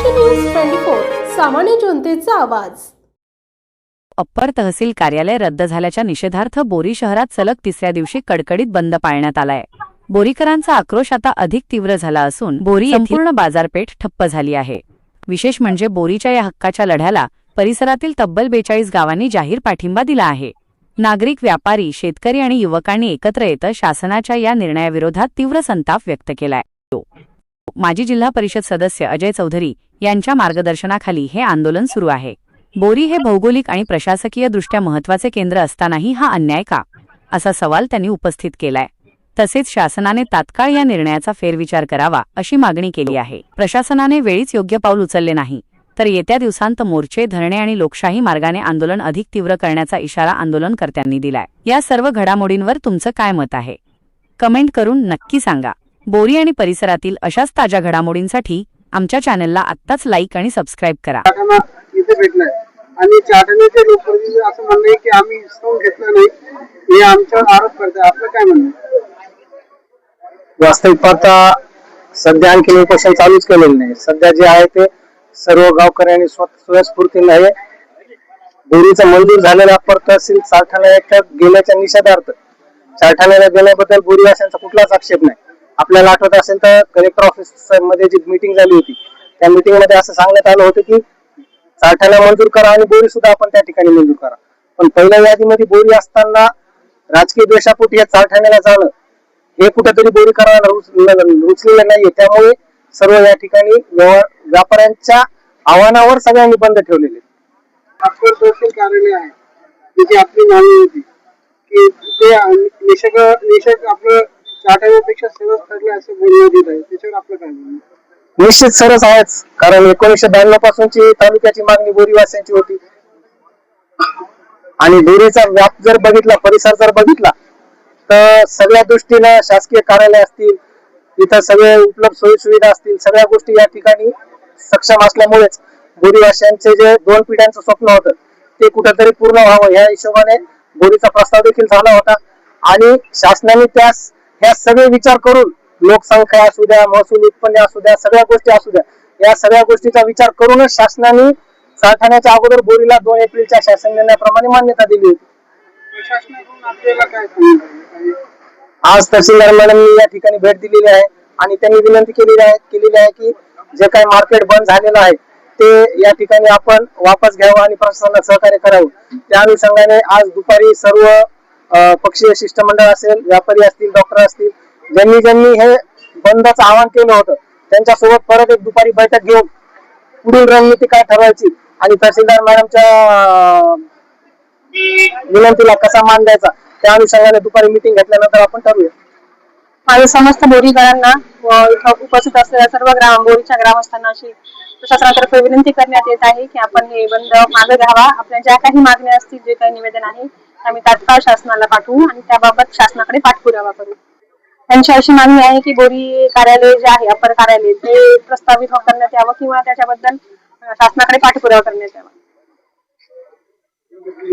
Maharashtra news 24 सामान्य जनतेचा आवाज। अप्पर तहसील कार्यालय रद्द झाल्याच्या निषेधार्थ बोरी शहरात सलग तिसऱ्या दिवशी कडकडीत बंद पाळण्यात आलाय। बोरीकरांचा आक्रोश आता अधिक तीव्र झाला असून बोरी संपूर्ण बाजारपेठ ठप्प झाली आहे। विशेष म्हणजे बोरीच्या या हक्काच्या लढ्याला परिसरातील तब्बल 42 गावांनी जाहीर पाठिंबा दिला आहे। नागरिक, व्यापारी, शेतकरी आणि युवकांनी एकत्र येत शासनाच्या या निर्णयाविरोधात तीव्र संताप व्यक्त केलाय। माजी जिल्हा परिषद सदस्य अजय चौधरी यांच्या मार्गदर्शनाखाली हे आंदोलन सुरू आहे। बोरी हे भौगोलिक आणि प्रशासकीय दृष्ट्या महत्त्वाचे केंद्र असतानाही हा अन्याय का, असा सवाल त्यांनी उपस्थित केलाय। तसेच शासनाने तात्काळ या निर्णयाचा फेरविचार करावा अशी मागणी केली आहे। प्रशासनाने वेळीच योग्य पाऊल उचलले नाही तर येत्या दिवसांत मोर्चे, धरणे आणि लोकशाही मार्गाने आंदोलन अधिक तीव्र करण्याचा इशारा आंदोलनकर्त्यांनी दिलाय। या सर्व घडामोडींवर तुमचं काय मत आहे? कमेंट करून नक्की सांगा। बोरी आणि परिसरातील अशाच ताज्या घडामोडींसाठी आमच्या चॅनलला आत्ताच लाईक आणि सबस्क्राइब करा। इथे भेटलाय आणि चाटण्याचे लोकप्रतिनिधी असं म्हणणं आहे की आम्ही हिसकावून घेतलं नाही, हे आमच्यावर आरोप करतात। आपलं काय म्हणणं? वास्तविक पाहता सध्या आणखी उपोषण चालूच केलेलं नाही। सध्या जे आहे ते सर्व गावकऱ्यांनी स्वयंस्फूर्तीने हे बोरीचं मंजूर झालेल्या अप्पर तहसील चारठाणा गेल्याच्या निषेधार्थ चारठाण्याला गेल्याबद्दल बोरीवासियांचा कुठलाच आक्षेप नाही। आपल्याला आठवत असेल तर कलेक्टर ऑफिस मध्ये जी मीटिंग झाली होती त्या मीटिंग मध्ये असं सांगण्यात आलं होतं की चारठाणा मंजूर करा आणि बोरी सुद्धा आपण त्या ठिकाणी मंजूर करा, पण पहिल्या यादीमध्ये बोरी असताना राजकीय द्वेषापोटी या चारठाण्याला जाणं हे कुठेतरी बोरीकरांना रुचलेलं नाहीये। त्यामुळे सर्व या ठिकाणी व्यापाऱ्यांच्या आव्हानावर सगळ्यांनी बंद ठेवलेले। अप्पर तहसील कार्यालय आहे त्याची आपली मागणी होती की ते निषेध आपलं चाटण्यापेक्षा सरस ठरले असं बोलण्यात येत आहे, त्याच्यावर आपलं काय म्हणणं? निश्चित सरस आहेच, कारण 1992 पासूनची तालुक्याची मागणी बोरीवासियांची होती आणि बोरीचा व्याप जर बघितला, परिसर जर बघितला तर सगळ्या दृष्टीने शासकीय कार्यालय असतील, इथं सगळे उपलब्ध सोयी सुविधा असतील, सगळ्या गोष्टी या ठिकाणी सक्षम असल्यामुळेच बोरीवासियांचे जे 2 पिढ्यांचं स्वप्न होतं ते कुठेतरी पूर्ण व्हावं या हिशोबाने बोरीचा प्रस्ताव देखील झाला होता आणि शासनाने त्यास ह्या सगळे विचार करून लोकसंख्या असू द्या, महसूल उत्पन्न असू द्या, सगळ्या गोष्टी असू द्या, या सगळ्या गोष्टीचा विचार करूनच शासनाने चारठाण्याच्या अगोदर बोरीला 2 एप्रिलच्या शासन निर्णयाप्रमाणे मान्यता दिली होती। प्रशासनाकडून आपल्याला काय सांगितलं? आज तहसीलदार मॅडमनी या ठिकाणी भेट दिलेली आहे आणि त्यांनी विनंती केलेली आहे की जे काही मार्केट बंद झालेलं आहे ते या ठिकाणी आपण वापस घ्यावं आणि प्रशासनाला सहकार्य करावं। त्या अनुषंगाने आज दुपारी सर्व पक्षीय शिष्टमंडळ असेल, व्यापारी असतील, डॉक्टर असतील, ज्यांनी हे बंदचं आवाहन केलं होतं त्यांच्यासोबत परत एक दुपारी बैठक घेऊन पुढील रणनीती काय ठरवायची आणि तहसीलदार मॅडमच्या विनंतीला कसा मान द्यायचा त्या अनुषंगाने दुपारी मीटिंग घेतल्यानंतर आपण ठरवूया। माझ्या समस्त बोरीकरांना उपस्थित असलेल्या सर्व बोरीच्या ग्रामस्थांना अशी प्रशासनातर्फे विनंती करण्यात येत आहे की आपण हे बंद मागे घ्यावा। आपल्या ज्या काही मागण्या असतील, जे काही निवेदन आहे आम्ही तात्काळ शासनाला पाठवू आणि त्याबाबत शासनाकडे पाठपुरावा करू। त्यांची अशी मागणी आहे की बोरी कार्यालय जे आहे, अप्पर कार्यालय, ते प्रस्तावित करण्यात यावं किंवा त्याच्याबद्दल शासनाकडे पाठपुरावा करण्यात यावा।